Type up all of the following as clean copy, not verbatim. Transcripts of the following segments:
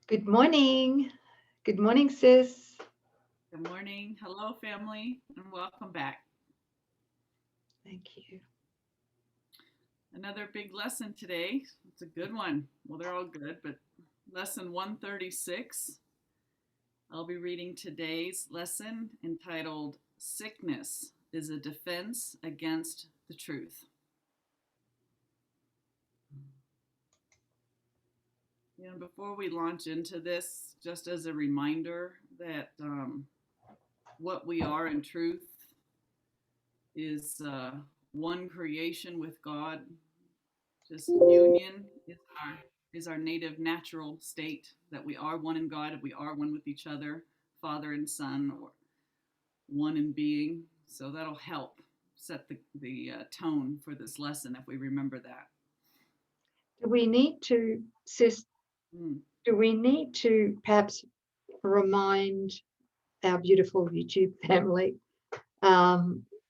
Good morning. Good morning, sis. Good morning. Hello, family, and welcome back. Thank you. Another big lesson today. It's a good one. Well, they're all good, but lesson 136. I'll be reading today's lesson entitled Sickness is a Defense Against the Truth. Before we launch into this, just as a reminder that what we are in truth is one creation with God. Just union is our native natural state, that we are one in God, we are one with each other, Father and Son, or one in being. So that'll help set the tone for this lesson if we remember that. Do we need to, sis, Mm. do we need to perhaps remind our beautiful YouTube family,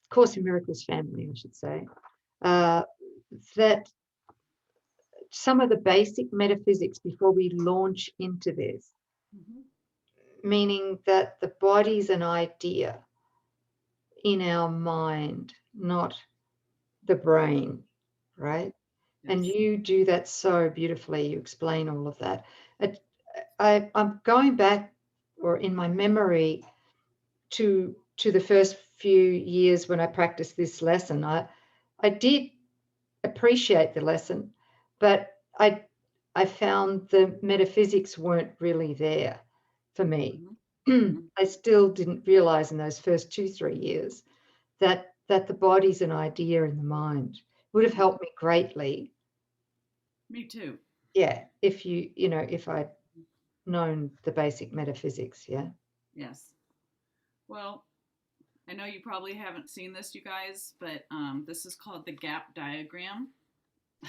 Course in Miracles family, I should say, uh, that some of the basic metaphysics before we launch into this, Mm-hmm. meaning that the body's an idea in our mind, not the brain, right? And Yes. you do that so beautifully. You explain all of that. It, I'm going back, or in my memory, to the first few years when I practiced this lesson. I did appreciate the lesson, but I found the metaphysics weren't really there for me. Mm-hmm. Mm-hmm. I still didn't realize in those first 2, 3 years that the body's an idea in the mind. Would have helped me greatly. Me too. Yeah, if if I'd known the basic metaphysics, yeah. Yes. Well, I know you probably haven't seen this, you guys, but this is called the gap diagram.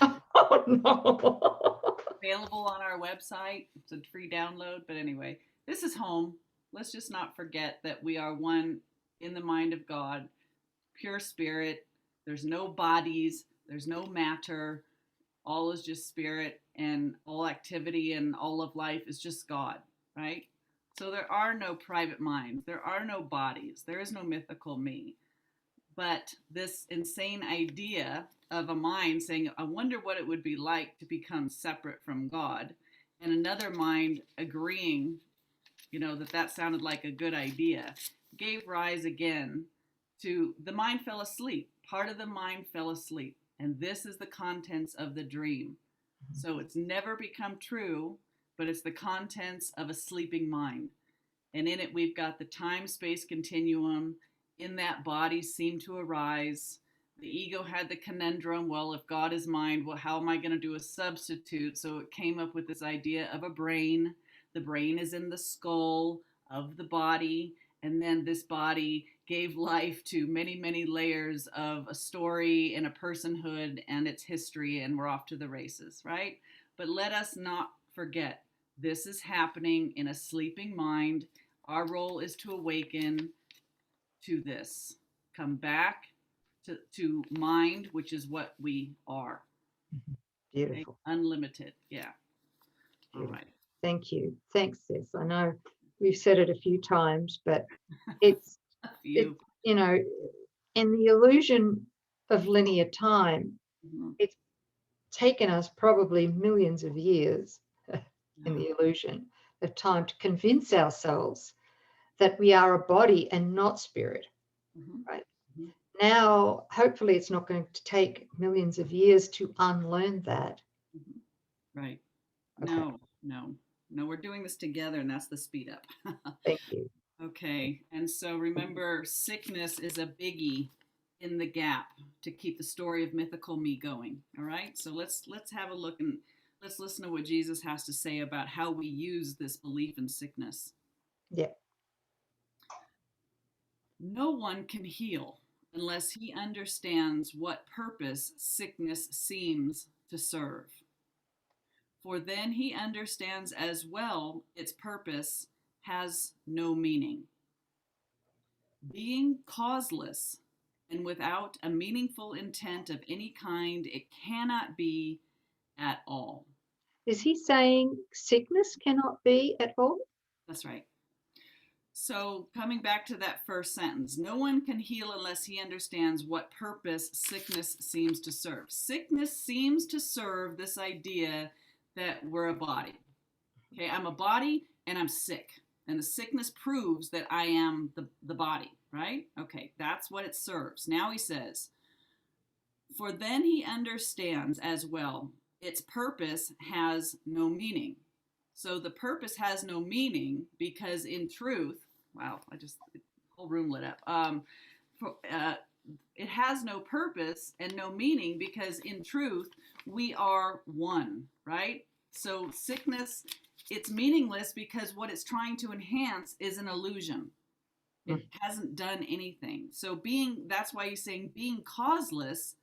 Oh no. Available on our website. It's a free download. But anyway, this is home. Let's just not forget that we are one in the mind of God, pure spirit. There's no bodies, there's no matter. All is just spirit, and all activity and all of life is just God, right? So there are no private minds, there are no bodies, there is no mythical me. But this insane idea of a mind saying, I wonder what it would be like to become separate from God, and another mind agreeing, that that sounded like a good idea, gave rise again to the mind fell asleep. Part of the mind fell asleep. And this is the contents of the dream. So it's never become true, but it's the contents of a sleeping mind. And in it, we've got the time space continuum. In that, bodies seem to arise. The ego had the conundrum, well, if God is mind, well, how am I going to do a substitute? So it came up with this idea of a brain. The brain is in the skull of the body. And then this body gave life to many, many layers of a story and a personhood and its history, and we're off to the races, right? But let us not forget this is happening in a sleeping mind. Our role is to awaken to this, come back to mind, which is what we are. Okay? Beautiful. Unlimited. Yeah. All Beautiful. right. Thank you. Thanks, sis. I know we've said it a few times, but it's A it few. you know, in the illusion of linear time, Mm-hmm. it's taken us probably millions of years in Yeah. the illusion of time to convince ourselves that we are a body and not spirit, Mm-hmm. right? Mm-hmm. Now, hopefully, it's not going to take millions of years to unlearn that. Mm-hmm. Right. Okay, No, no, no, we're doing this together, and that's the speed up. thank you. Okay. And so remember, sickness is a biggie in the gap to keep the story of mythical me going. All right. So let's have a look, and let's listen to what Jesus has to say about how we use this belief in sickness. Yeah. No one can heal unless he understands what purpose sickness seems to serve. For then he understands as well its purpose has no meaning. Being causeless and without a meaningful intent of any kind, it cannot be at all. Is he saying sickness cannot be at all? That's right. So, coming back to that first sentence, no one can heal unless he understands what purpose sickness seems to serve. Sickness seems to serve this idea that we're a body. Okay, I'm a body and I'm sick. And the sickness proves that I am the body, right? Okay, that's what it serves. Now he says, for then he understands as well, its purpose has no meaning. So the purpose has no meaning because in truth, wow, the whole room lit up. It has no purpose and no meaning because in truth, we are one, right? So sickness, it's meaningless because what it's trying to enhance is an illusion. It hasn't done anything. So that's why he's saying being causeless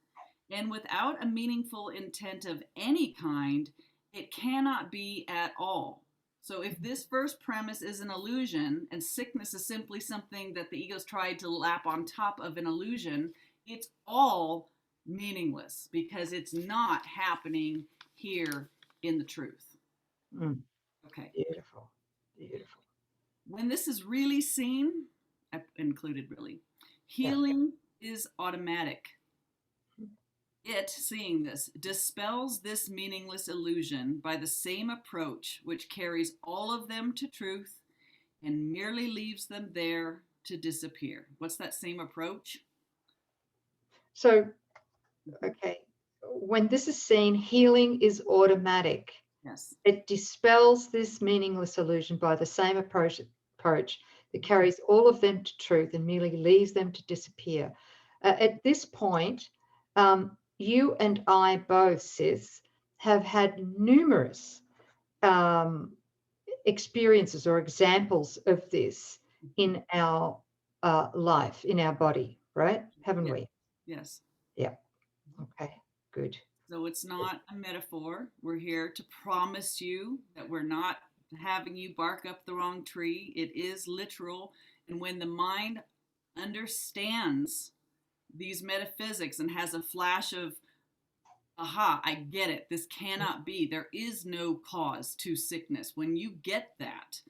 and without a meaningful intent of any kind, it cannot be at all. So if this first premise is an illusion and sickness is simply something that the ego's tried to lap on top of an illusion, it's all meaningless because it's not happening here in the truth. Okay. Beautiful. Beautiful. When this is really seen, I included really, healing is automatic. It, seeing this, dispels this meaningless illusion by the same approach which carries all of them to truth and merely leaves them there to disappear. What's that same approach? So, okay, when this is seen, healing is automatic. Yes. It dispels this meaningless illusion by the same approach that carries all of them to truth and merely leaves them to disappear. At this point, you and I both, sis, have had numerous experiences or examples of this in our life, in our body, right? Haven't we? Yes. Yeah. Okay, good. So it's not a metaphor. We're here to promise you that we're not having you bark up the wrong tree. It is literal. And when the mind understands these metaphysics and has a flash of, aha, I get it. This cannot be. There is no cause to sickness. When you get that,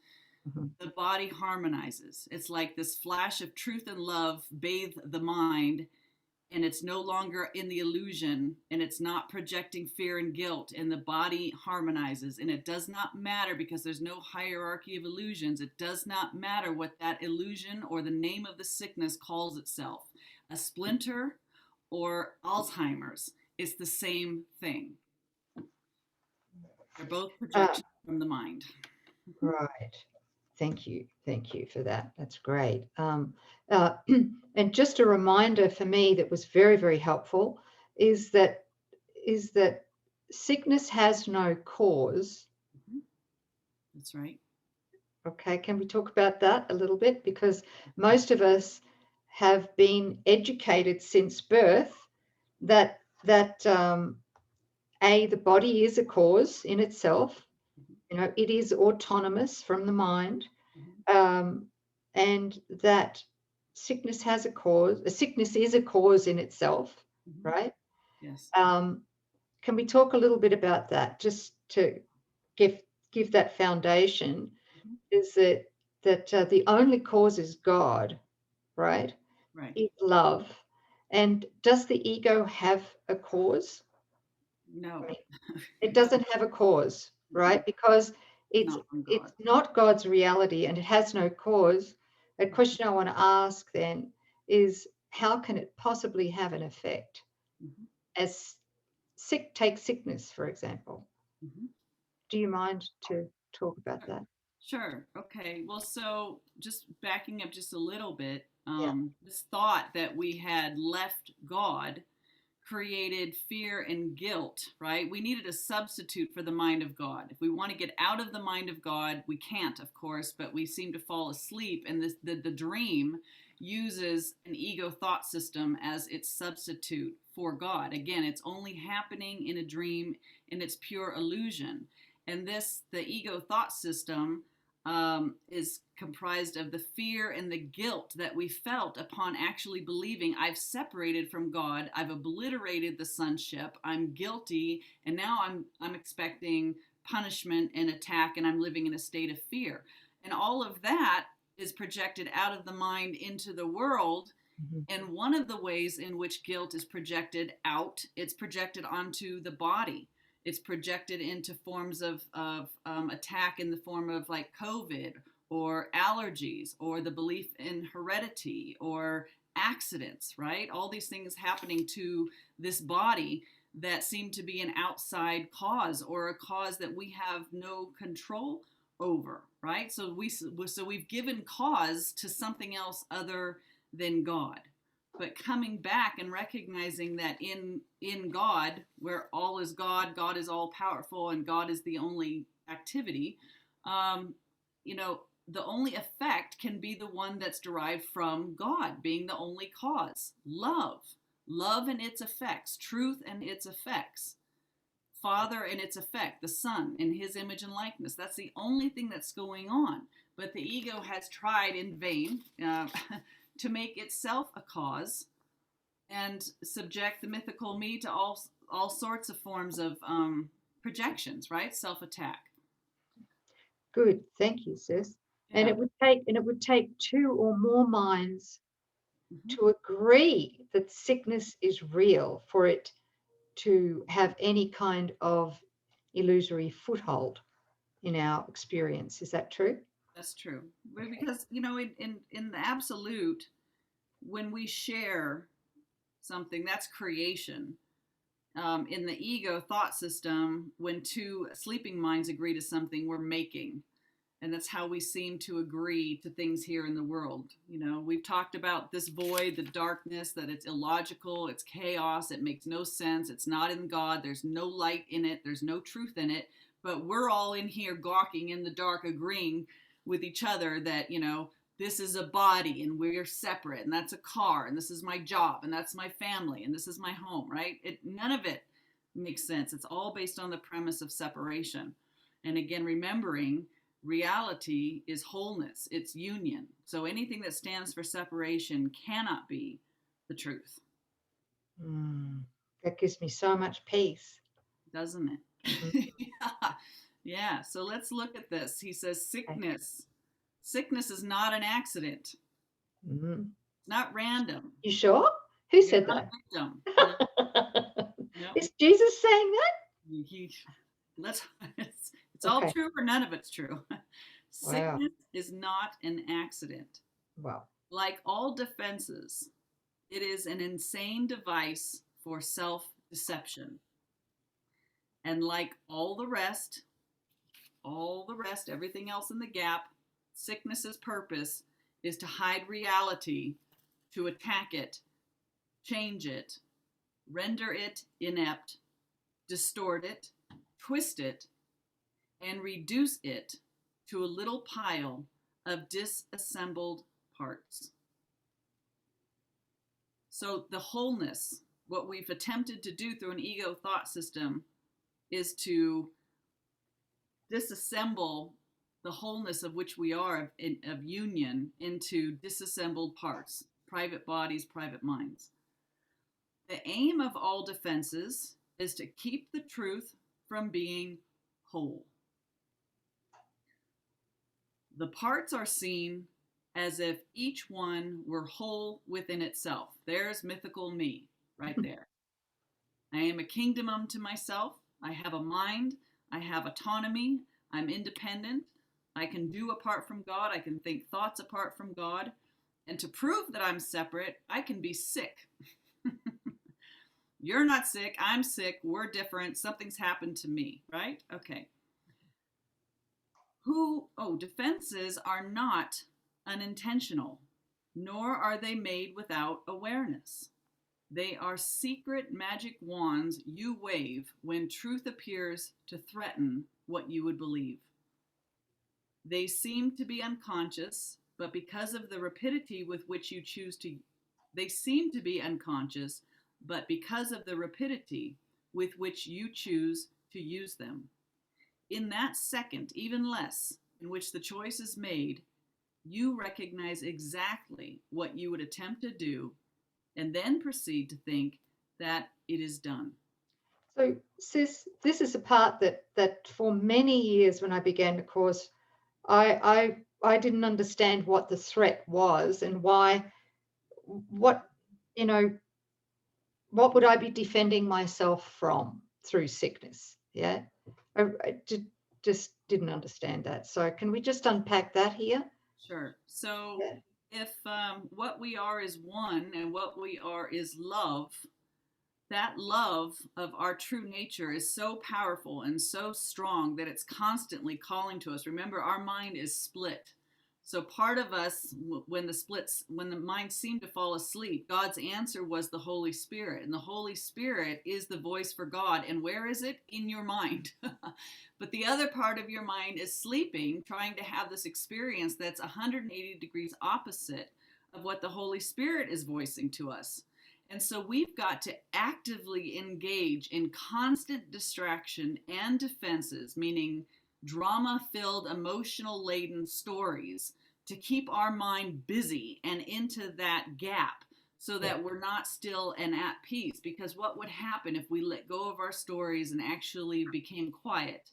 the body harmonizes. It's like this flash of truth and love bathe the mind, and it's no longer in the illusion, and it's not projecting fear and guilt, and the body harmonizes. And it does not matter because there's no hierarchy of illusions. It does not matter what that illusion or the name of the sickness calls itself. A splinter or Alzheimer's. It's the same thing. They're both projections from the mind. Right. Thank you. Thank you for that. That's great. And just a reminder for me that was very, very helpful is that sickness has no cause. That's right. Okay. Can we talk about that a little bit? Because most of us have been educated since birth that the body is a cause in itself. You know, it is autonomous from the mind, and that sickness has a cause. Sickness is a cause in itself, right? Yes. Can we talk a little bit about that, just to give that foundation? Is that the only cause is God, right? Right. Is love, and does the ego have a cause? No. It doesn't have a cause, right? Because it's not God's reality and it has no cause. A question I want to ask then is, how can it possibly have an effect? As take sickness, for example. Do you mind to talk about that? Sure. Okay. Well, so just backing up just a little bit, Yeah. this thought that we had left God created fear and guilt, right? We needed a substitute for the mind of God. If we want to get out of the mind of God, we can't, of course, but we seem to fall asleep. And the dream uses an ego thought system as its substitute for God. Again, it's only happening in a dream and it's pure illusion. And the ego thought system is comprised of the fear and the guilt that we felt upon actually believing I've separated from God, I've obliterated the sonship, I'm guilty, and now I'm expecting punishment and attack, and I'm living in a state of fear. And all of that is projected out of the mind into the world. Mm-hmm. And one of the ways in which guilt is projected out, it's projected onto the body. It's projected into forms of attack in the form of like COVID or allergies or the belief in heredity or accidents, right? All these things happening to this body that seem to be an outside cause or a cause that we have no control over, right? So we've given cause to something else other than God. But coming back and recognizing that in God, where all is God, God is all powerful, and God is the only activity, the only effect can be the one that's derived from God being the only cause. Love and its effects, truth and its effects, Father and its effect, the Son in his image and likeness. That's the only thing that's going on. But the ego has tried in vain to make itself a cause and subject the mythical me to all sorts of forms of projections, right? Self-attack. Good, thank you, sis. Yeah. And it would take two or more minds Mm-hmm. to agree that sickness is real for it to have any kind of illusory foothold in our experience. Is that true? That's true. Because, in the absolute, when we share something, that's creation. In the ego thought system, when two sleeping minds agree to something, we're making. And that's how we seem to agree to things here in the world. We've talked about this void, the darkness, that it's illogical, it's chaos, it makes no sense, it's not in God, there's no light in it, there's no truth in it. But we're all in here gawking in the dark, agreeing with each other that, this is a body and we're separate, and that's a car, and this is my job, and that's my family, and this is my home, right? None of it makes sense. It's all based on the premise of separation. And again, remembering reality is wholeness, it's union. So anything that stands for separation cannot be the truth. That gives me so much peace. Doesn't it? Mm-hmm. Yeah. So let's look at this. He says Sickness is not an accident. Mm-hmm. It's not random. You sure? Who said that? Victim. No. Is Jesus saying that? It's all true or none of it's true. Sickness Wow. is not an accident. Wow. Like all defenses, it is an insane device for self-deception. And like all the rest, everything else in the gap, sickness's purpose is to hide reality, to attack it, change it, render it inept, distort it, twist it, and reduce it to a little pile of disassembled parts. So the wholeness, what we've attempted to do through an ego thought system, is to disassemble the wholeness of which we are of union into disassembled parts, private bodies, private minds. The aim of all defenses is to keep the truth from being whole. The parts are seen as if each one were whole within itself. There's mythical me right there. I am a kingdom unto myself. I have a mind. I have autonomy. I'm independent. I can do apart from God. I can think thoughts apart from God. And to prove that I'm separate, I can be sick. You're not sick. I'm sick. We're different. Something's happened to me, right? Okay. Defenses are not unintentional, nor are they made without awareness. They are secret magic wands you wave when truth appears to threaten what you would believe. They seem to be unconscious, but because of the rapidity with which you choose to, they seem to be unconscious, but because of the rapidity with which you choose to use them. In that second, even less, in which the choice is made, you recognize exactly what you would attempt to do and then proceed to think that it is done. So, sis, this is a part that for many years when I began the course, I didn't understand what the threat was and why, what, you know, what would I be defending myself from through sickness? Yeah. Just didn't understand that. So can we just unpack that here? Sure. So Yeah. if what we are is one and what we are is love, that love of our true nature is so powerful and so strong that it's constantly calling to us. Remember, our mind is split. So part of us, when the mind seemed to fall asleep, God's answer was the Holy Spirit. And the Holy Spirit is the voice for God. And where is it? In your mind. But the other part of your mind is sleeping, trying to have this experience that's 180 degrees opposite of what the Holy Spirit is voicing to us. And so we've got to actively engage in constant distraction and defenses, meaning drama filled, emotional laden stories to keep our mind busy and into that gap so Yeah. that we're not still and at peace. Because what would happen if we let go of our stories and actually became quiet?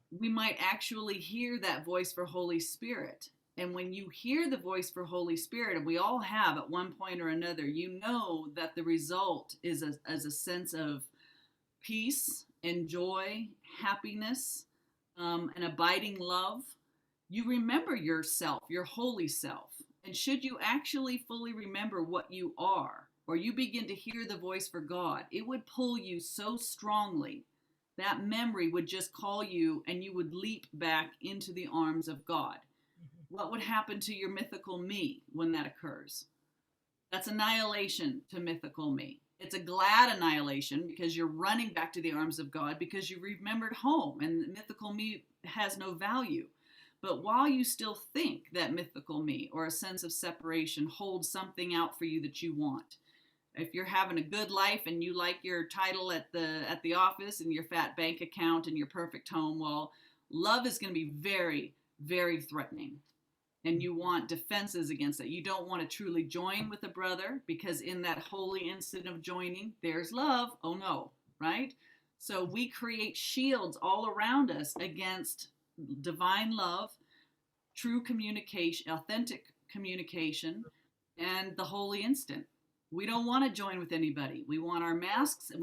We might actually hear that voice for Holy Spirit. And when you hear the voice for Holy Spirit, and we all have at one point or another, you know that the result is a sense of peace and joy, happiness, and abiding love. You remember yourself, your holy self. And should you actually fully remember what you are, or you begin to hear the voice for God, it would pull you so strongly. That memory would just call you and you would leap back into the arms of God. What would happen to your mythical me when that occurs? That's annihilation to mythical me. It's a glad annihilation because you're running back to the arms of God because you remembered home and mythical me has no value. But while you still think that mythical me or a sense of separation holds something out for you that you want, if you're having a good life and you like your title at the office and your fat bank account and your perfect home, well, love is going to be very, very threatening. And you want defenses against it. You don't want to truly join with a brother because in that holy instant of joining, there's love. Oh no, right? So we create shields all around us against divine love, true communication, authentic communication, and the holy instant. We don't want to join with anybody. We want our masks and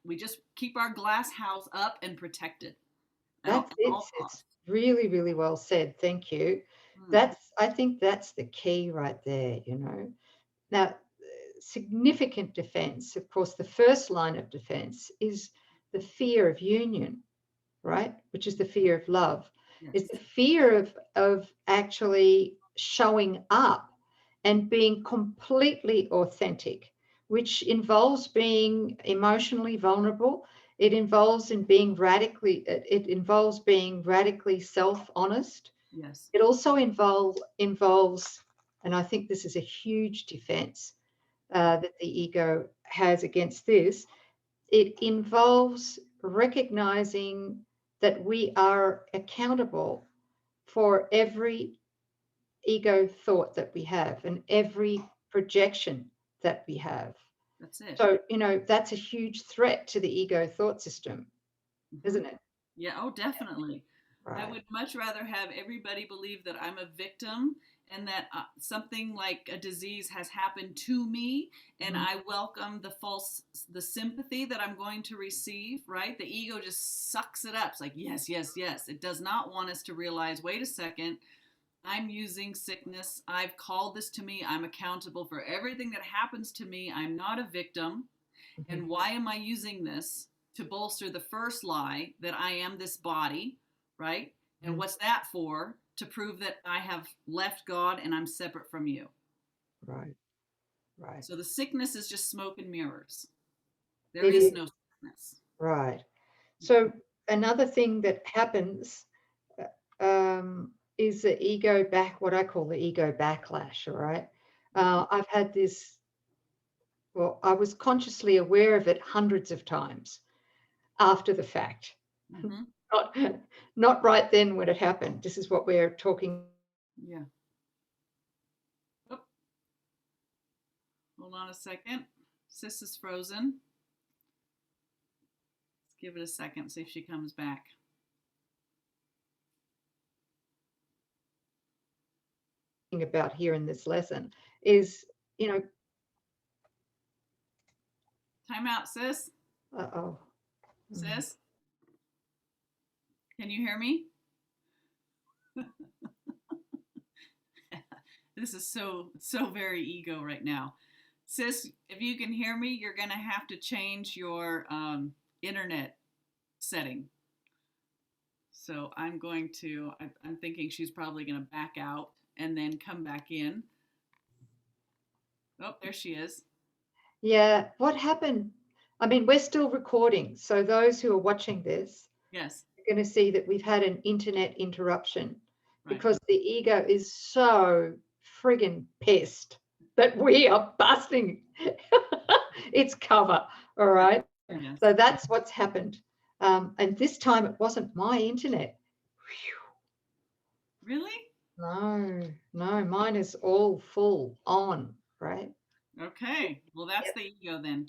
we just keep our glass house up and protected That's at it. all It's costs. really, really well said. Thank you. Hmm. I think that's the key right there, you know. Now, significant defense, of course, the first line of defense is the fear of union, right? Which is the fear of love. It's Yes. the fear of actually showing up and being completely authentic, which involves being emotionally vulnerable. It involves being radically self-honest. Yes. It also involves, and I think this is a huge defense that the ego has against this. It involves recognizing that we are accountable for every ego thought that we have and every projection that we have. That's it. So, that's a huge threat to the ego thought system, Hmm. isn't it? Yeah, oh, definitely. I Right. would much rather have everybody believe that I'm a victim and that something like a disease has happened to me, and Mhm. I welcome the sympathy that I'm going to receive, right? The ego just sucks it up. It's like, yes, yes, yes. It does not want us to realize, wait a second, I'm using sickness. I've called this to me. I'm accountable for everything that happens to me. I'm not a victim. Mhm. And why am I using this? To bolster the first lie that I am this body, right? And Mhm. what's that for? To prove that I have left God and I'm separate from you. Right. Right. So the sickness is just smoke and mirrors. There It is is. no sickness. Right. So another thing that happens is what I call the ego backlash. All right. Mhm. I've had this, well, I was consciously aware of it hundreds of times after the fact. Mhm. Not, not right then when it happened. This is what we're talking. Yeah. Oh, hold on a second. Sis is frozen. give it a second, see if she comes back. About here in this lesson is, Time out, sis. uh-oh. Sis? Can you hear me? This is so very ego right now. Sis, if you can hear me, you're going to have to change your internet setting. So I'm thinking she's probably going to back out and then come back in. Oh, there she is. Yeah, what happened? I mean, we're still recording. So those who are watching this, yes, are going to see that we've had an internet interruption because the ego is so friggin' pissed that we are busting its cover. All right. Yes. So that's what's happened. And this time it wasn't my internet. Really? No, mine is all full on, right? Okay. Well, that's the ego then.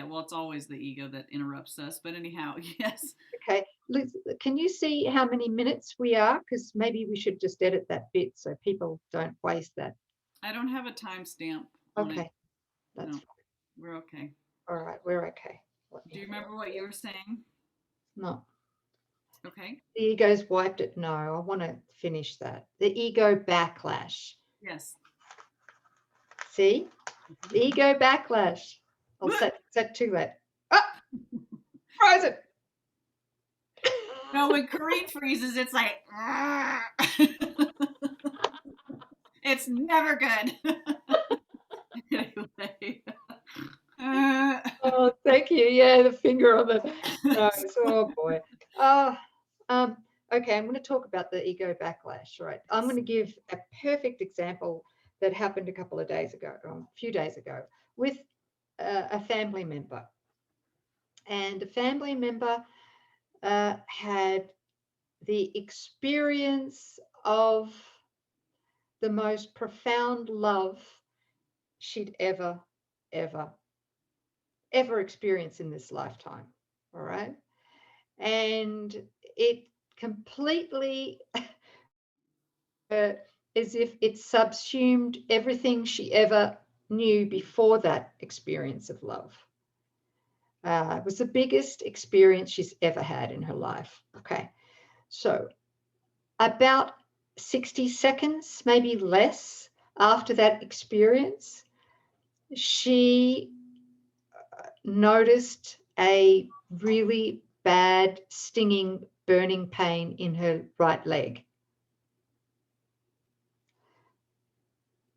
Well, it's always the ego that interrupts us. But anyhow, yes. Okay. Can you see how many minutes we are? Because maybe we should just edit that bit so people don't waste that. I don't have a timestamp. Okay. That's fine. We're okay. All right. We're okay. Do you remember what you were saying? No. Okay. The ego's wiped it. No, I want to finish that. The ego backlash. Yes. See? The ego backlash. I'll set too late. Ah! Frozen. No, when Coreen freezes, it's like, it's never good. Anyway. Oh, thank you. Yeah, the finger on the nose. Oh boy. Okay, I'm going to talk about the ego backlash, right? I'm going to give a perfect example that happened a few days ago, with a family member. And a family member had the experience of the most profound love she'd ever experienced in this lifetime. All right. And it completely as if it subsumed everything she ever knew before that experience of love. It was the biggest experience she's ever had in her life. Okay. So about 60 seconds, maybe less, after that experience, she noticed a really bad, stinging, burning pain in her right leg.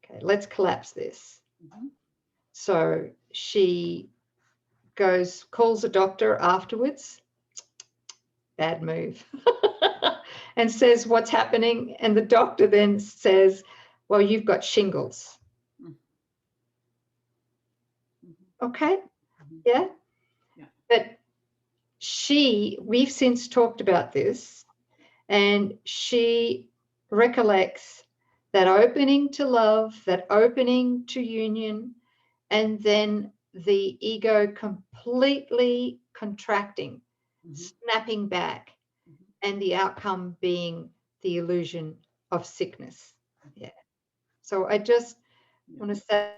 Okay, let's collapse this. Mm-hmm. So she calls a doctor afterwards. Bad move. And says what's happening. And the doctor then says, well, you've got shingles. Mm-hmm. Okay. Mm-hmm. Yeah. But we've since talked about this, and she recollects that opening to love, that opening to union, and then the ego completely contracting, snapping back, and the outcome being the illusion of sickness. Yeah. So I just want to say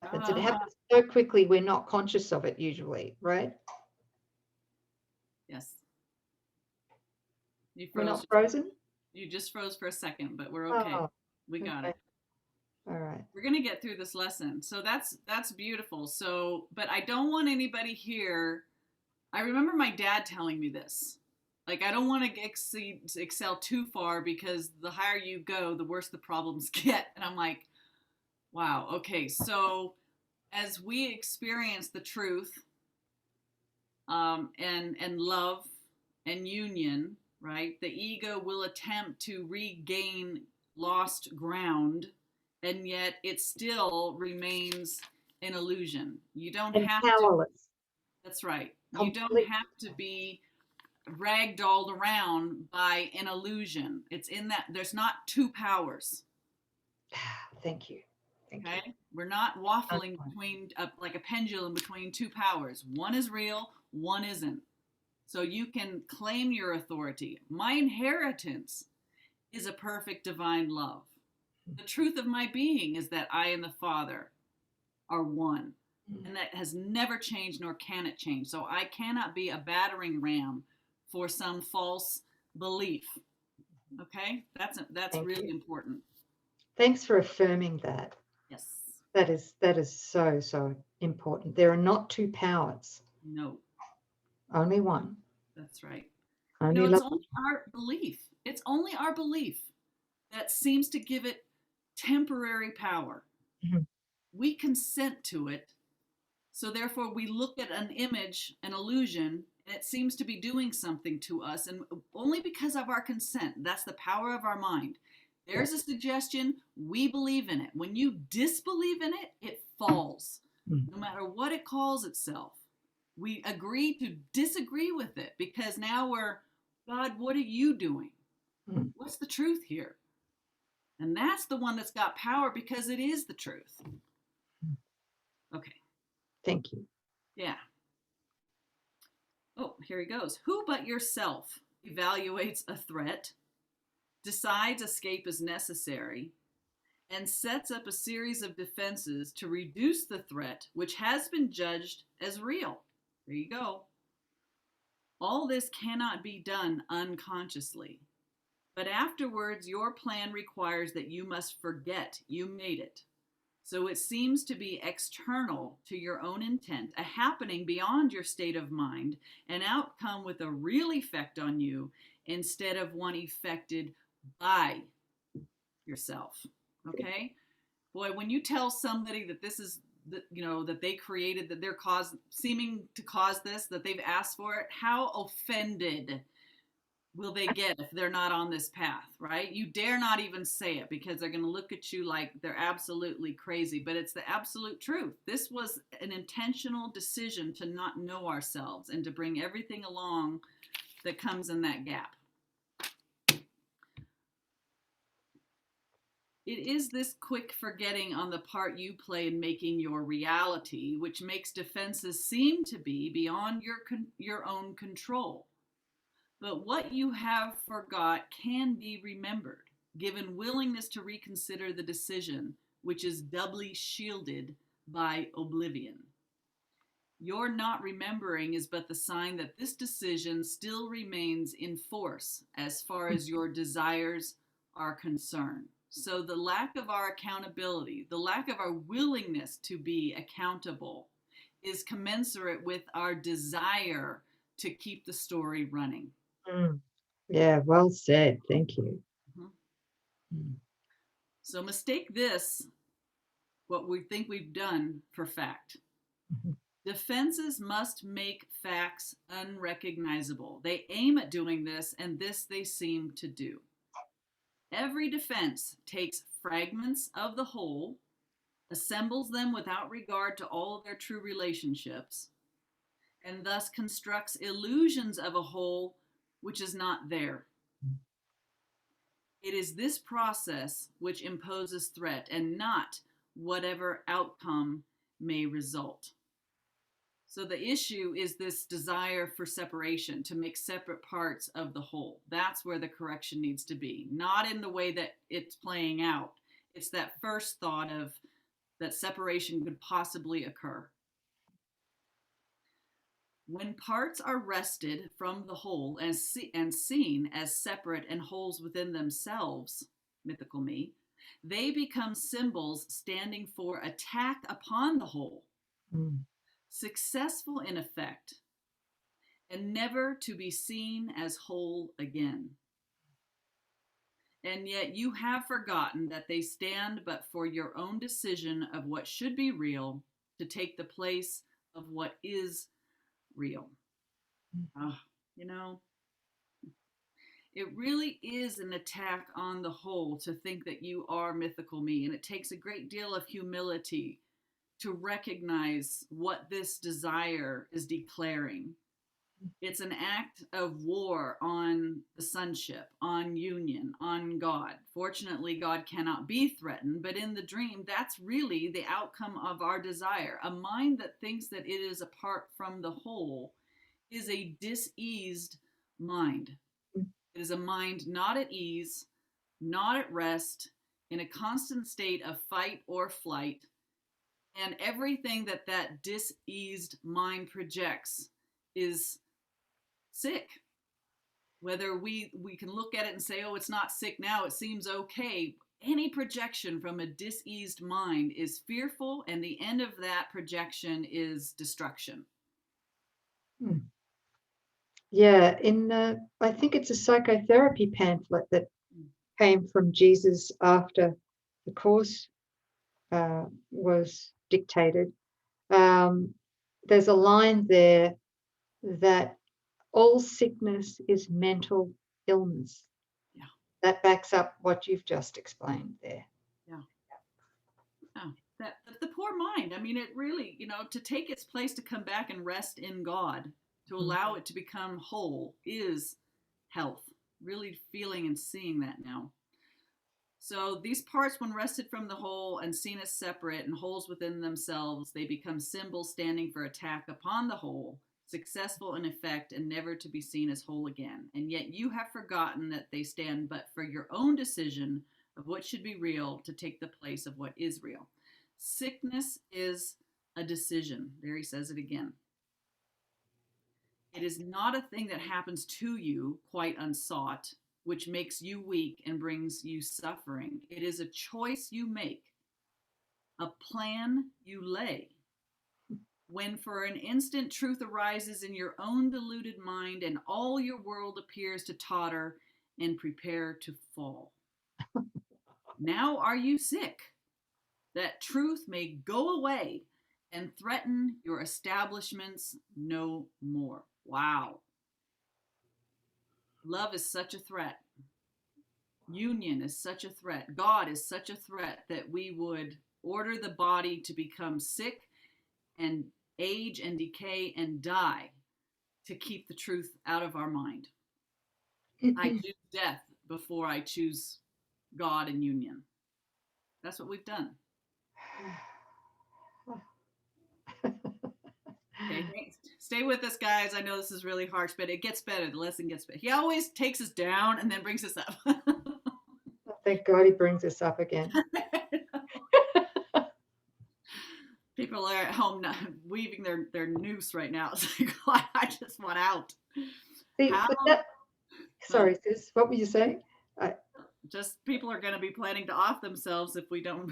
it happens so quickly, we're not conscious of it usually, right? Yes. We're not frozen? You just froze for a second, but we're okay. Oh, we got it. All right. We're going to get through this lesson. So that's beautiful. So, but I don't want anybody here. I remember my dad telling me this. Like, I don't want to excel too far, because the higher you go, the worse the problems get. And I'm like, wow, okay. So as we experience the truth, and love and union, right, the ego will attempt to regain lost ground, and yet it still remains an illusion. You don't have powerless. That's right. Completely. You don't have to be ragdolled around by an illusion. It's in that there's not two powers. Thank you. Okay? We're not waffling between like a pendulum between two powers. One is real, one isn't. So you can claim your authority. My inheritance is a perfect divine love. The truth of my being is that I and the Father are one. And that has never changed, nor can it change. So I cannot be a battering ram for some false belief. Okay? That's Thank really you. important. Thanks for affirming that. Yes. That is so important. There are not two powers. No. Only one. That's right. Only It's love. only our belief. It's only our belief that seems to give it temporary power. Mhm. We consent to it. So therefore we look at an image, an illusion, and it seems to be doing something to us, and only because of our consent. That's the power of our mind. There's a suggestion, we believe in it. When you disbelieve in it, it falls. No matter what it calls itself. We agree to disagree with it because now we're, God, what are you doing? What's the truth here? And that's the one that's got power because it is the truth. Okay. Thank you. Yeah. Oh, here he goes. Who but yourself evaluates a threat, decides escape is necessary, and sets up a series of defenses to reduce the threat which has been judged as real? There you go. All this cannot be done unconsciously. But afterwards, your plan requires that you must forget you made it. So it seems to be external to your own intent, a happening beyond your state of mind, an outcome with a real effect on you instead of one effected by yourself. Okay? Boy, when you tell somebody that this is, that they created, that they're seeming to cause this, that they've asked for it, how offended will they get if they're not on this path, right? You dare not even say it because they're going to look at you like they're absolutely crazy, but it's the absolute truth. This was an intentional decision to not know ourselves and to bring everything along that comes in that gap. It is this quick forgetting on the part you play in making your reality, which makes defenses seem to be beyond your own control. But what you have forgot can be remembered, given willingness to reconsider the decision, which is doubly shielded by oblivion. Your not remembering is but the sign that this decision still remains in force as far as your desires are concerned. So the lack of our accountability, the lack of our willingness to be accountable is commensurate with our desire to keep the story running. Yeah, well said. Thank you. So mistake this, what we think we've done, for fact. Defenses must make facts unrecognizable. They aim at doing this, and this they seem to do. Every defense takes fragments of the whole, assembles them without regard to all of their true relationships, and thus constructs illusions of a whole which is not there. It is this process which imposes threat and not whatever outcome may result. So the issue is this desire for separation, to make separate parts of the whole. That's where the correction needs to be, not in the way that it's playing out. It's that first thought of that separation could possibly occur. When parts are wrested from the whole and seen as separate and wholes within themselves, mythical me, they become symbols standing for attack upon the whole, successful in effect, and never to be seen as whole again. And yet you have forgotten that they stand but for your own decision of what should be real to take the place of what is real. It really is an attack on the whole to think that you are mythical me, and it takes a great deal of humility to recognize what this desire is declaring. It's an act of war on the sonship, on union, on God. Fortunately, God cannot be threatened, but in the dream, that's really the outcome of our desire. A mind that thinks that it is apart from the whole is a diseased mind. It is a mind not at ease, not at rest, in a constant state of fight or flight. And everything that that diseased mind projects is sick. Whether we can look at it and say, oh, it's not sick now, it seems okay. Any projection from a diseased mind is fearful, and the end of that projection is destruction. Yeah, I think it's a psychotherapy pamphlet that came from Jesus after the course was dictated. There's a line there that all sickness is mental illness. Yeah. That backs up what you've just explained there. Yeah. Oh, that the poor mind. I mean, it really, to take its place, to come back and rest in God, to allow it to become whole, is health. Really feeling and seeing that now. So these parts, when wrested from the whole and seen as separate and wholes within themselves, they become symbols standing for attack upon the whole, successful in effect and never to be seen as whole again. And yet you have forgotten that they stand but for your own decision of what should be real to take the place of what is real. Sickness is a decision. There he says it again. It is not a thing that happens to you quite unsought, which makes you weak and brings you suffering. It is a choice you make, a plan you lay. When for an instant truth arises in your own deluded mind and all your world appears to totter and prepare to fall. Now are you sick, that truth may go away and threaten your establishments no more. Wow. Love is such a threat. Union is such a threat. God is such a threat that we would order the body to become sick and age and decay and die to keep the truth out of our mind. I choose death before I choose God and union. That's what we've done. Okay, stay with us, guys. I know this is really harsh, but it gets better. The lesson gets better. He always takes us down and then brings us up. Thank God he brings us up again. People are at home weaving their noose right now. It's like, I just want out. See, sorry, sis, what were you saying? Just people are going to be planning to off themselves if we don't.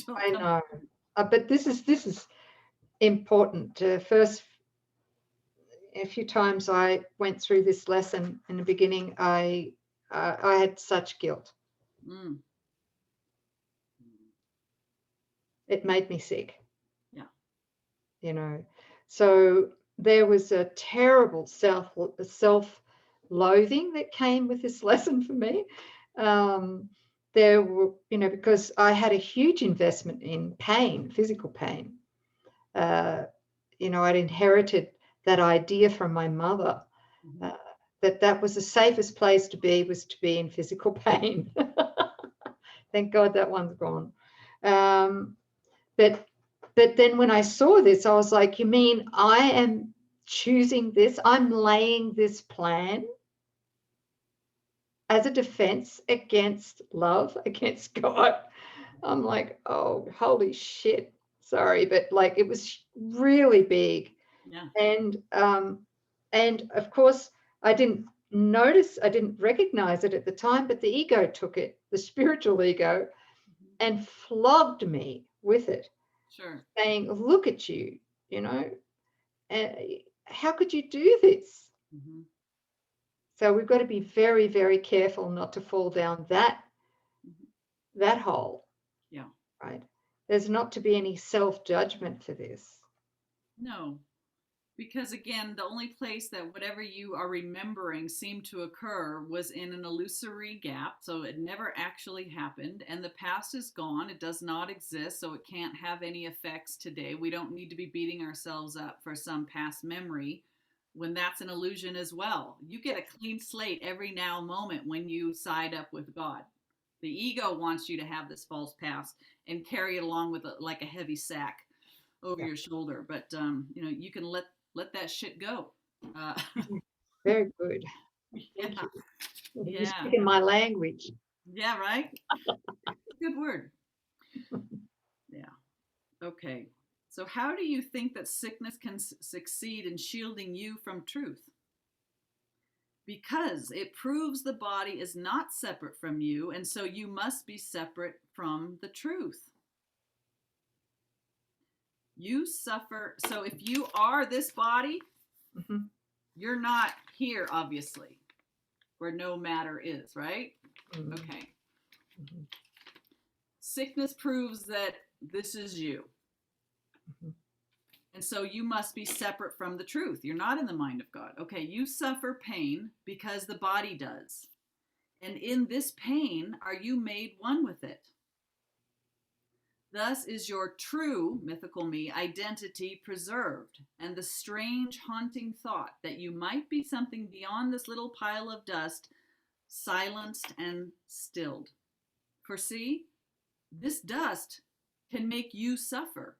I know, but this is important. First, a few times I went through this lesson in the beginning, I had such guilt. It made me sick. Yeah. So there was a terrible self-loathing that came with this lesson for me. There were, because I had a huge investment in pain, physical pain. I'd inherited that idea from my mother, that was the safest place to be, was to be in physical pain. Thank God that one's gone. But then when I saw this, I was like, you mean I am choosing this? I'm laying this plan as a defense against love, against God. I'm like, oh, holy shit. Sorry, but like it was really big. Yeah. And of course, I didn't recognize it at the time, but the ego took it, the spiritual ego, and flogged me with it. Sure. Saying, look at you, how could you do this? So we've got to be very, very careful not to fall down that hole. Yeah. Right. There's not to be any self-judgment for this. No. Because again, the only place that whatever you are remembering seemed to occur was in an illusory gap. So it never actually happened. And the past is gone. It does not exist. So it can't have any effects today. We don't need to be beating ourselves up for some past memory when that's an illusion as well. You get a clean slate every now moment when you side up with God. The ego wants you to have this false past and carry it along with like a heavy sack over your shoulder. But, you can let that shit go. Uh, Very good. Thank yeah, you. You're yeah, speaking my language. yeah, right? Good word. Yeah. Okay. So, how do you think that sickness can succeed in shielding you from truth? Because it proves the body is not separate from you, and so you must be separate from the truth. You suffer. So, if you are this body, Mm-hmm. you're not here, obviously, where no matter is, right? Mm-hmm. Okay. Mm-hmm. Sickness proves that this is you. Mm-hmm. And so you must be separate from the truth. You're not in the mind of God. Okay, you suffer pain because the body does. And in this pain are you made one with it. Thus is your true mythical me identity preserved, and the strange haunting thought that you might be something beyond this little pile of dust silenced and stilled. For see, this dust can make you suffer,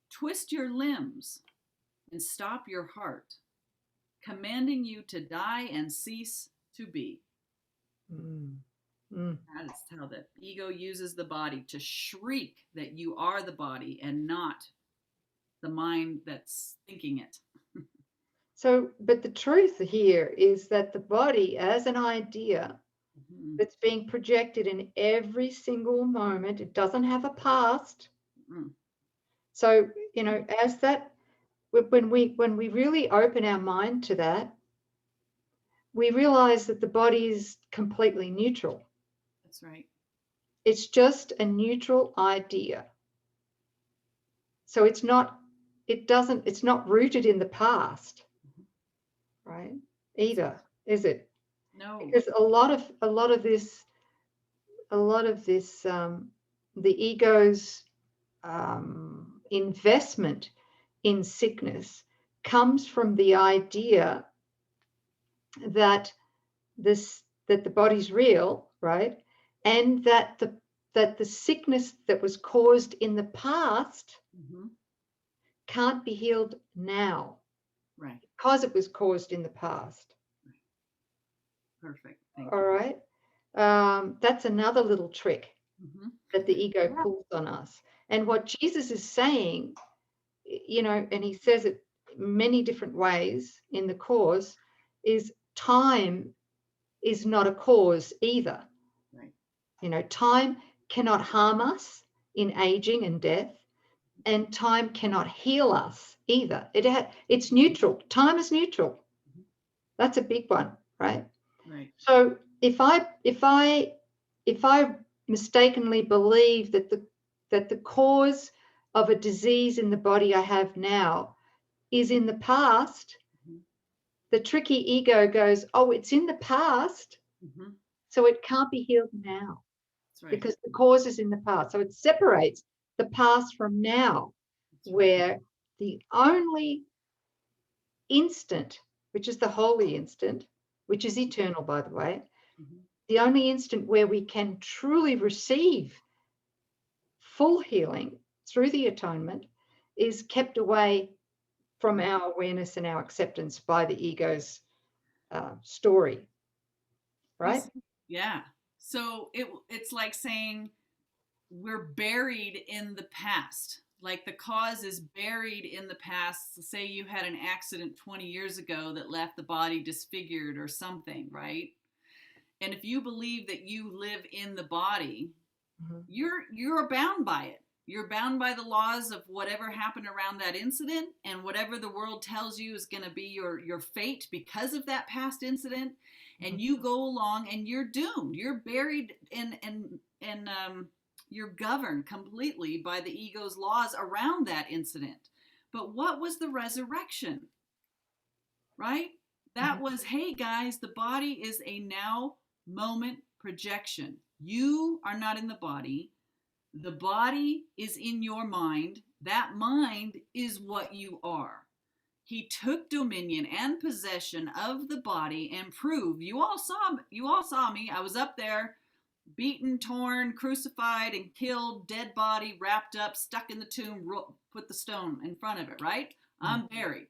twist your limbs, and stop your heart, commanding you to die and cease to be. Mm-hmm. That is how the ego uses the body to shriek that you are the body and not the mind that's thinking it. So, but the truth here is that the body as an idea Mm-hmm. that's being projected in every single moment, it doesn't have a past. Mm-hmm. So, as that, when we really open our mind to that, we realize that the body is completely neutral. That's right. It's just a neutral idea. So it's not rooted in the past, right? Either, is it? No. Because a lot of this, the ego's investment in sickness comes from the idea that the body's real, right? And that the sickness that was caused in the past Mm-hmm. can't be healed now Right. because it was caused in the past. Perfect. Thank All you. right. That's another little trick Mm-hmm. that the ego Yeah. pulls on us. And what Jesus is saying, and he says it many different ways in the course, is time is not a cause either. Right. Time cannot harm us in aging and death, and time cannot heal us either. It's neutral. Time is neutral. Mm-hmm. That's a big one, right? Right. So if I mistakenly believe that the cause of a disease in the body I have now is in the past, Mm-hmm. the tricky ego goes, oh, it's in the past, Mm-hmm. so it can't be healed now That's right. because the cause is in the past. So it separates the past from now, That's right. where the only instant, which is the holy instant, which is eternal, by the way, Mm-hmm. the only instant where we can truly receive full healing through the atonement is kept away from our awareness and our acceptance by the ego's story, right? Yeah. So it's like saying we're buried in the past. Like the cause is buried in the past. Say you had an accident 20 years ago that left the body disfigured or something, right? And if you believe that you live in the body, Mm-hmm. you're bound by it. You're bound by the laws of whatever happened around that incident, and whatever the world tells you is going to be your fate because of that past incident. And you go along and you're doomed. You're buried and you're governed completely by the ego's laws around that incident. But what was the resurrection? Right? That was, hey guys, the body is a now moment projection. You are not in the body. The body is in your mind. That mind is what you are. He took dominion and possession of the body and proved, you all saw me. I was up there, beaten, torn, crucified and killed, dead body wrapped up, stuck in the tomb, put the stone in front of it, right? I'm buried.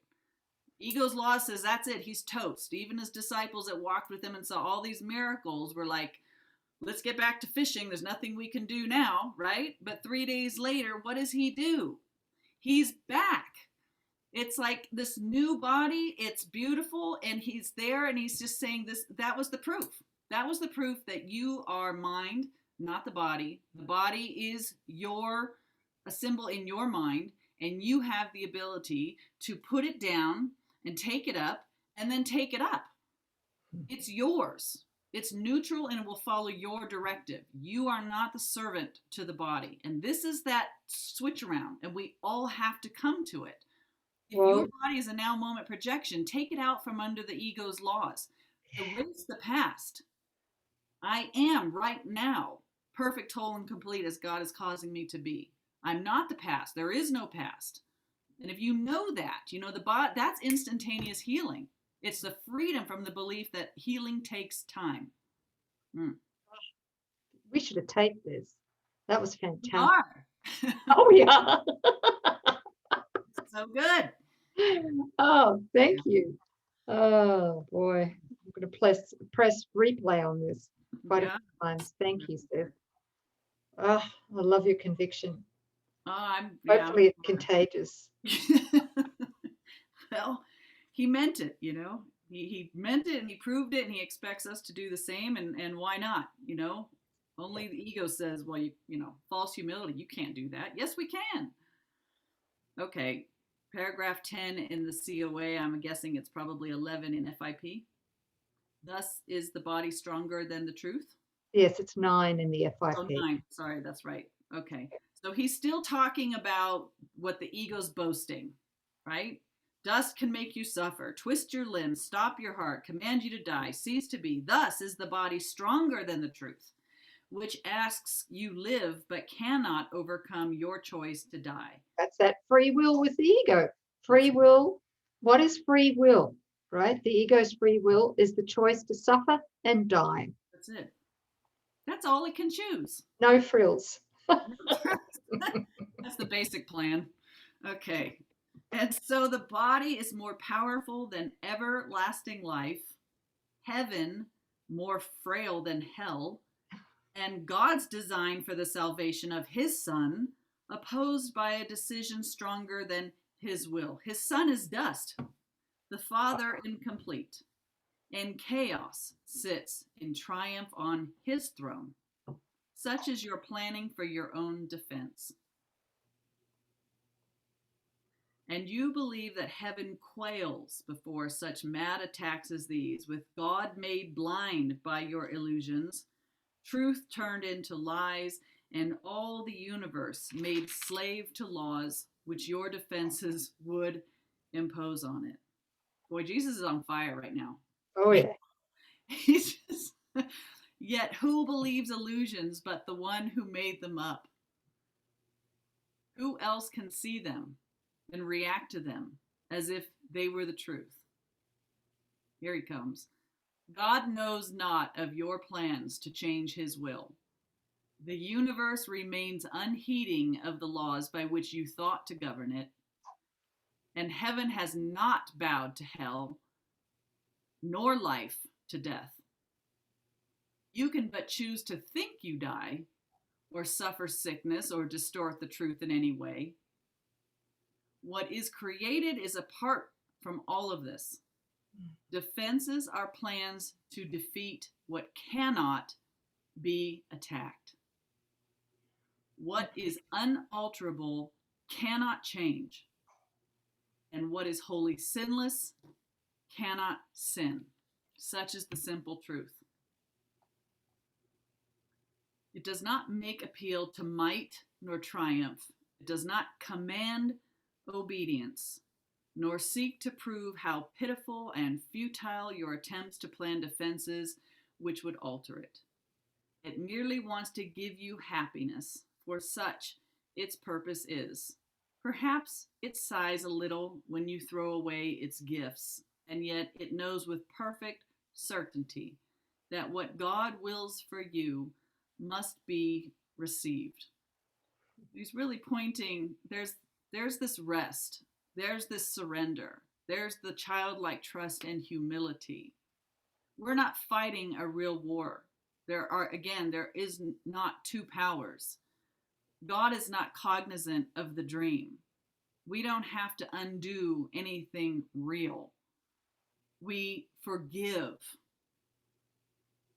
Ego's law says that's it. He's toast. Even his disciples that walked with him and saw all these miracles were like, let's get back to fishing. There's nothing we can do now, right? But 3 days later, what does he do? He's back. It's like this new body. It's beautiful. And he's there and he's just saying this. That was the proof. That was the proof that you are mind, not the body. The body is a symbol in your mind. And you have the ability to put it down and take it up and then take it up. It's yours. It's neutral and it will follow your directive. You are not the servant to the body. And this is that switch around, and we all have to come to it. If your body is a now moment projection, take it out from under the ego's laws. Erase the past. I am right now perfect, whole, and complete as God is causing me to be. I'm not the past. There is no past. And if you know that, that's instantaneous healing. It's the freedom from the belief that healing takes time. We should have taped this. That was fantastic. We are. Oh, yeah. So good. Oh, thank you. Oh, boy. I'm going to press replay on this quite a few times. Thank you, Steph. Oh, I love your conviction. Hopefully it's contagious. Well, he meant it, He meant it and he proved it, and he expects us to do the same, and why not, Only the ego says, well, false humility, you can't do that. Yes, we can. Okay, paragraph 10 in the COA, I'm guessing it's probably 11 in FIP. Thus is the body stronger than the truth? Yes, it's 9 in the FIP. Oh, 9. Sorry, that's right. Okay. So he's still talking about what the ego's boasting, right? Dust can make you suffer, twist your limbs, stop your heart, command you to die, cease to be. Thus is the body stronger than the truth, which asks you live but cannot overcome your choice to die. That's that free will with the ego. Free will. What is free will, right? The ego's free will is the choice to suffer and die. That's it. That's all it can choose. No frills. That's the basic plan. Okay. And so the body is more powerful than everlasting life, heaven more frail than hell, and God's design for the salvation of his son opposed by a decision stronger than his will. His son is dust, the Father incomplete, and chaos sits in triumph on his throne. Such is your planning for your own defense. And you believe that heaven quails before such mad attacks as these, with God made blind by your illusions, truth turned into lies, and all the universe made slave to laws which your defenses would impose on it. Boy, Jesus is on fire right now. Oh, yeah. He's just, yet who believes illusions but the one who made them up? Who else can see them and react to them as if they were the truth? Here he comes. God knows not of your plans to change his will. The universe remains unheeding of the laws by which you thought to govern it, and heaven has not bowed to hell, nor life to death. You can but choose to think you die, or suffer sickness, or distort the truth in any way. What is created is apart from all of this. Defenses are plans to defeat what cannot be attacked. What is unalterable cannot change, and what is wholly sinless cannot sin. Such is the simple truth. It does not make appeal to might nor triumph. It does not command obedience, nor seek to prove how pitiful and futile your attempts to plan defenses which would alter it. It merely wants to give you happiness, for such its purpose is. Perhaps it sighs a little when you throw away its gifts, and yet it knows with perfect certainty that what God wills for you must be received. He's really pointing, there's this rest, there's this surrender, There's the childlike trust and humility. We're not fighting a real war. There is not two powers. God is not cognizant of the dream. We don't have to undo anything real. We forgive.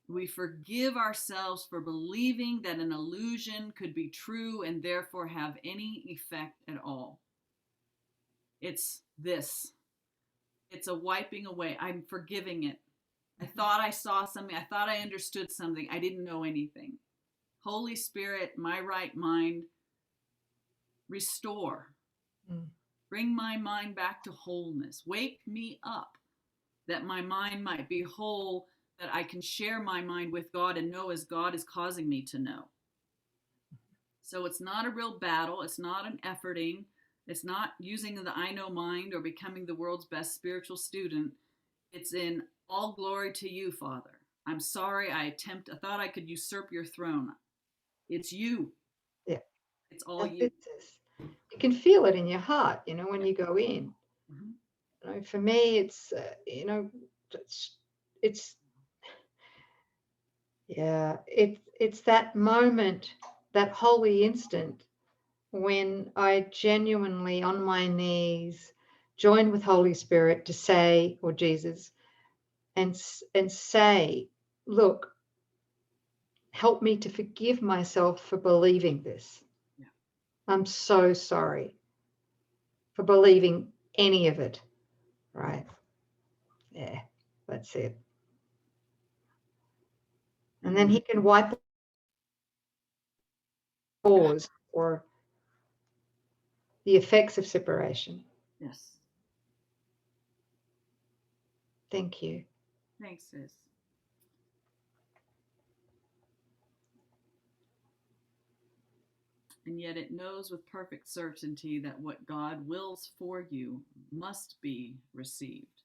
We forgive ourselves for believing that an illusion could be true and therefore have any effect at all. It's this. It's a wiping away. I'm forgiving it. I thought I saw something. I thought I understood something. I didn't know anything. Holy Spirit, my right mind, restore. Bring my mind back to wholeness. Wake me up that my mind might be whole, that I can share my mind with God and know as God is causing me to know. So it's not a real battle. It's not an efforting. It's not using the I know mind or becoming the world's best spiritual student. It's in all glory to you, Father. I'm sorry I thought I could usurp your throne. It's you. Yeah. It's all you. You can feel it in your heart, when you go in. Mm-hmm. For me, it's that moment, that holy instant when I genuinely on my knees join with Holy Spirit to say, or Jesus, and say, look, help me to forgive myself for believing this. Yeah. I'm so sorry for believing any of it. Right. Yeah, that's it. And then he can wipe pause or the effects of separation. Yes. Thank you. Thanks, sis. And yet it knows with perfect certainty that what God wills for you must be received.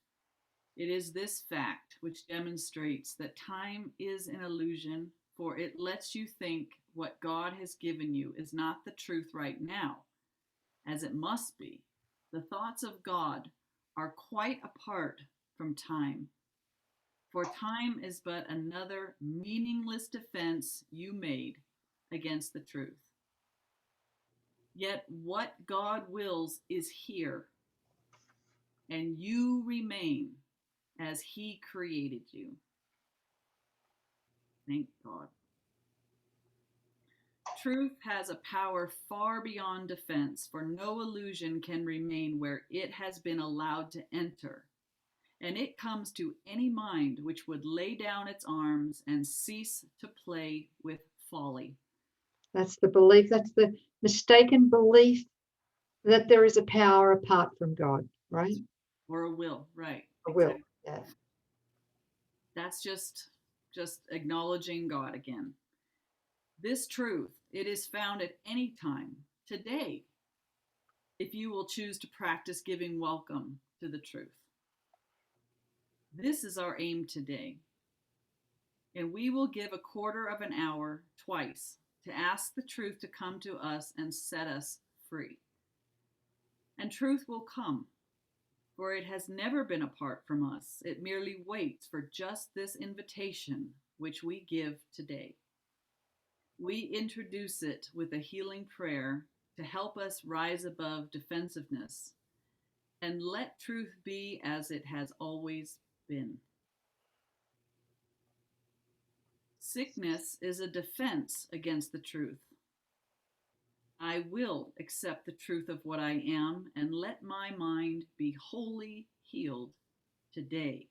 It is this fact which demonstrates that time is an illusion, for it lets you think what God has given you is not the truth right now, as it must be. The thoughts of God are quite apart from time, for time is but another meaningless defense you made against the truth. Yet what God wills is here, and you remain as He created you. Thank God. Truth has a power far beyond defense, for no illusion can remain where it has been allowed to enter. And it comes to any mind which would lay down its arms and cease to play with folly. That's the belief, that's the mistaken belief that there is a power apart from God, right? Or a will, right. A will, yeah. That's just acknowledging God again. This truth, it is found at any time, today, if you will choose to practice giving welcome to the truth. This is our aim today. And we will give a quarter of an hour twice to ask the truth to come to us and set us free. And truth will come, for it has never been apart from us. It merely waits for just this invitation, which we give today. We introduce it with a healing prayer to help us rise above defensiveness and let truth be as it has always been. Sickness is a defense against the truth. I will accept the truth of what I am and let my mind be wholly healed today.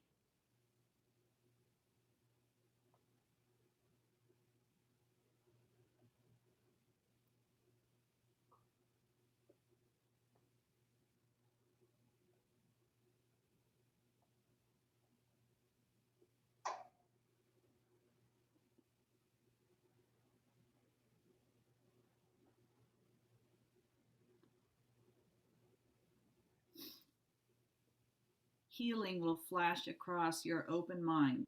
Healing will flash across your open mind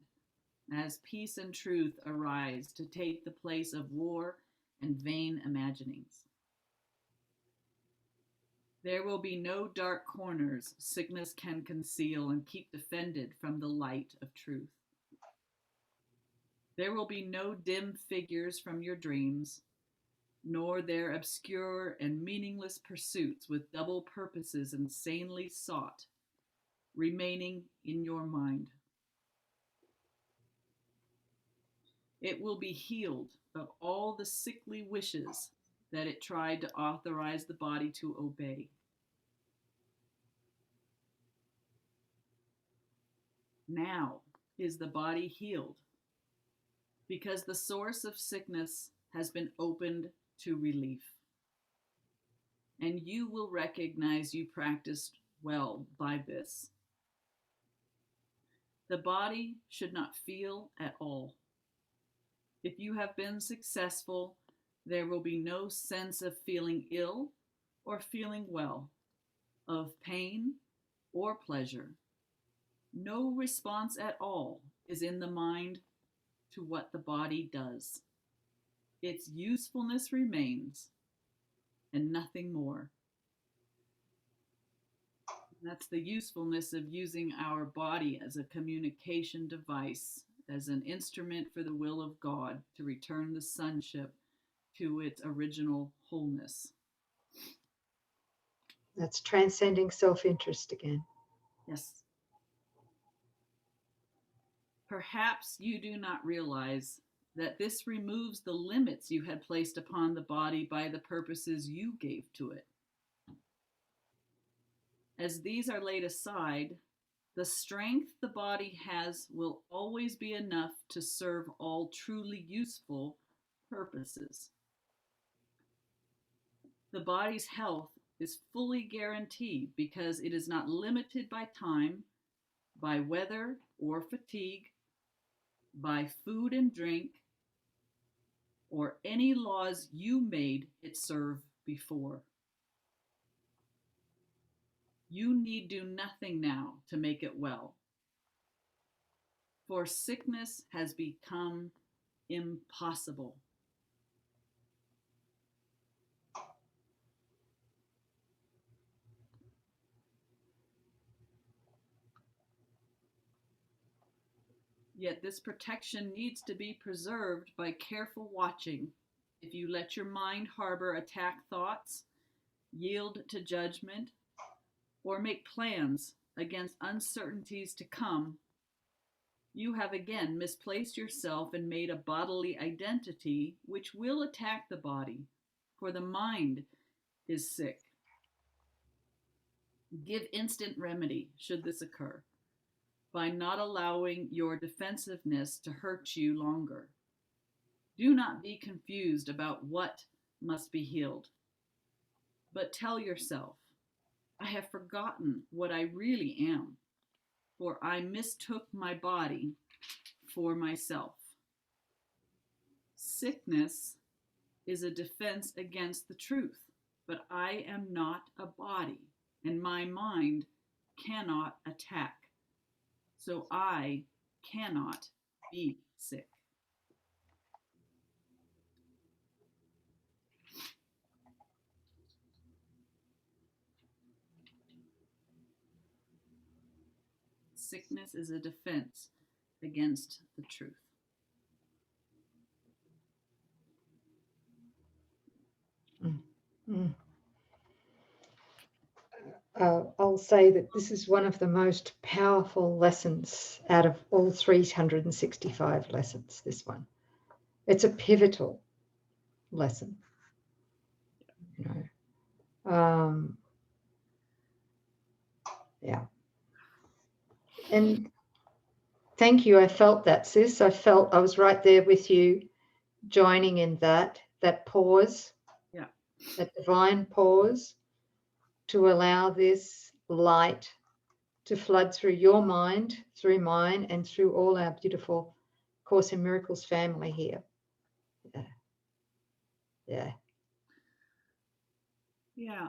as peace and truth arise to take the place of war and vain imaginings. There will be no dark corners sickness can conceal and keep defended from the light of truth. There will be no dim figures from your dreams, nor their obscure and meaningless pursuits with double purposes insanely sought, remaining in your mind. It will be healed of all the sickly wishes that it tried to authorize the body to obey. Now is the body healed because the source of sickness has been opened to relief. And you will recognize you practiced well by this. The body should not feel at all. If you have been successful, there will be no sense of feeling ill or feeling well, of pain or pleasure. No response at all is in the mind to what the body does. Its usefulness remains, and nothing more. That's the usefulness of using our body as a communication device, as an instrument for the will of God to return the sonship to its original wholeness. That's transcending self-interest again. Yes. Perhaps you do not realize that this removes the limits you had placed upon the body by the purposes you gave to it. As these are laid aside, the strength the body has will always be enough to serve all truly useful purposes. The body's health is fully guaranteed because it is not limited by time, by weather or fatigue, by food and drink, or any laws you made it serve before. You need do nothing now to make it well, for sickness has become impossible. Yet this protection needs to be preserved by careful watching. If you let your mind harbor attack thoughts, yield to judgment, or make plans against uncertainties to come, you have again misplaced yourself and made a bodily identity which will attack the body, for the mind is sick. Give instant remedy should this occur, by not allowing your defensiveness to hurt you longer. Do not be confused about what must be healed, but tell yourself, I have forgotten what I really am, for I mistook my body for myself. Sickness is a defense against the truth, but I am not a body, and my mind cannot attack. So I cannot be sick. Sickness is a defense against the truth. I'll say that this is one of the most powerful lessons out of all 365 lessons, this one. It's a pivotal lesson. Yeah. And thank you. I felt that, sis. I was right there with you, joining in that pause. Yeah. That divine pause to allow this light to flood through your mind, through mine, and through all our beautiful Course in Miracles family here. Yeah. Yeah. Yeah.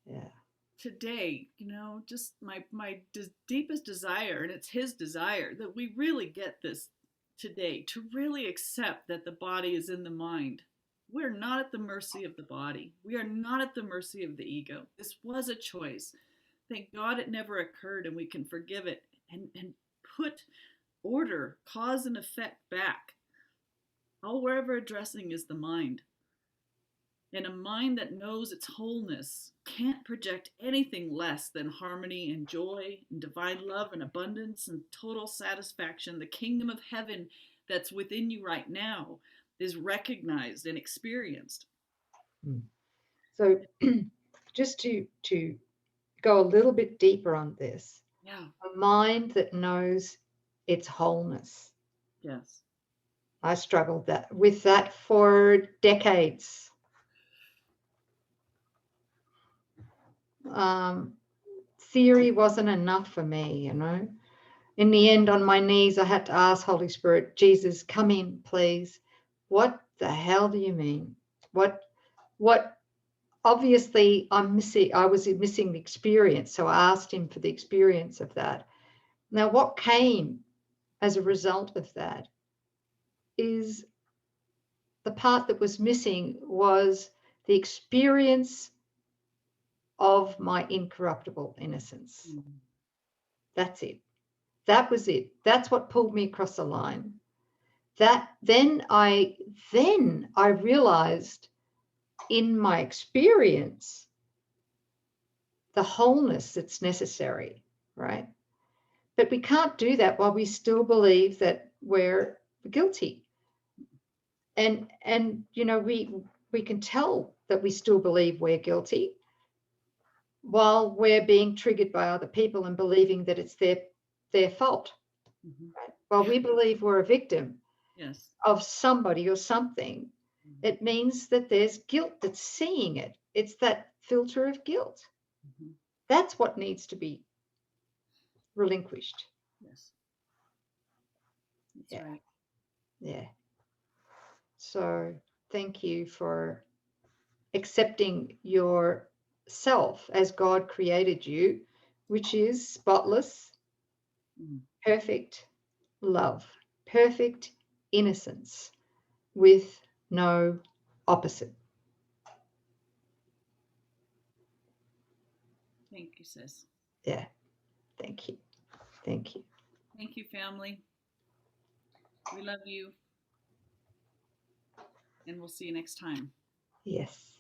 Yeah. Today, just my deepest desire, and it's his desire, that we really get this today, to really accept that the body is in the mind. We're not at the mercy of the body. We are not at the mercy of the ego. This was a choice. Thank God it never occurred, and we can forgive it and put order, cause and effect back. All we're ever addressing is the mind. And a mind that knows its wholeness can't project anything less than harmony and joy and divine love and abundance and total satisfaction. The kingdom of heaven that's within you right now is recognized and experienced. So just to go a little bit deeper on this, Yeah. a mind that knows its wholeness. Yes. I struggled with that for decades. Theory wasn't enough for me, you know. In the end, on my knees, I had to ask Holy Spirit, Jesus, come in, please. What the hell do you mean? What obviously I was missing the experience. So I asked him for the experience of that. Now, what came as a result of that is the part that was missing was the experience of my incorruptible innocence. Mm-hmm. That's it. That was it. That's what pulled me across the line. Then I realized in my experience the wholeness that's necessary, right? But we can't do that while we still believe that we're guilty. And you know, we can tell that we still believe we're guilty while we're being triggered by other people and believing that it's their fault. Mm-hmm. Right? While we believe we're a victim Yes. of somebody or something, it means that there's guilt that's seeing it. It's that filter of guilt. Mm-hmm. That's what needs to be relinquished. Yes. That's right. Yeah. So thank you for accepting yourself as God created you, which is spotless, perfect love, perfect innocence with no opposite. Thank you, sis. Yeah. Thank you. Thank you. Thank you, family. We love you. And we'll see you next time. Yes.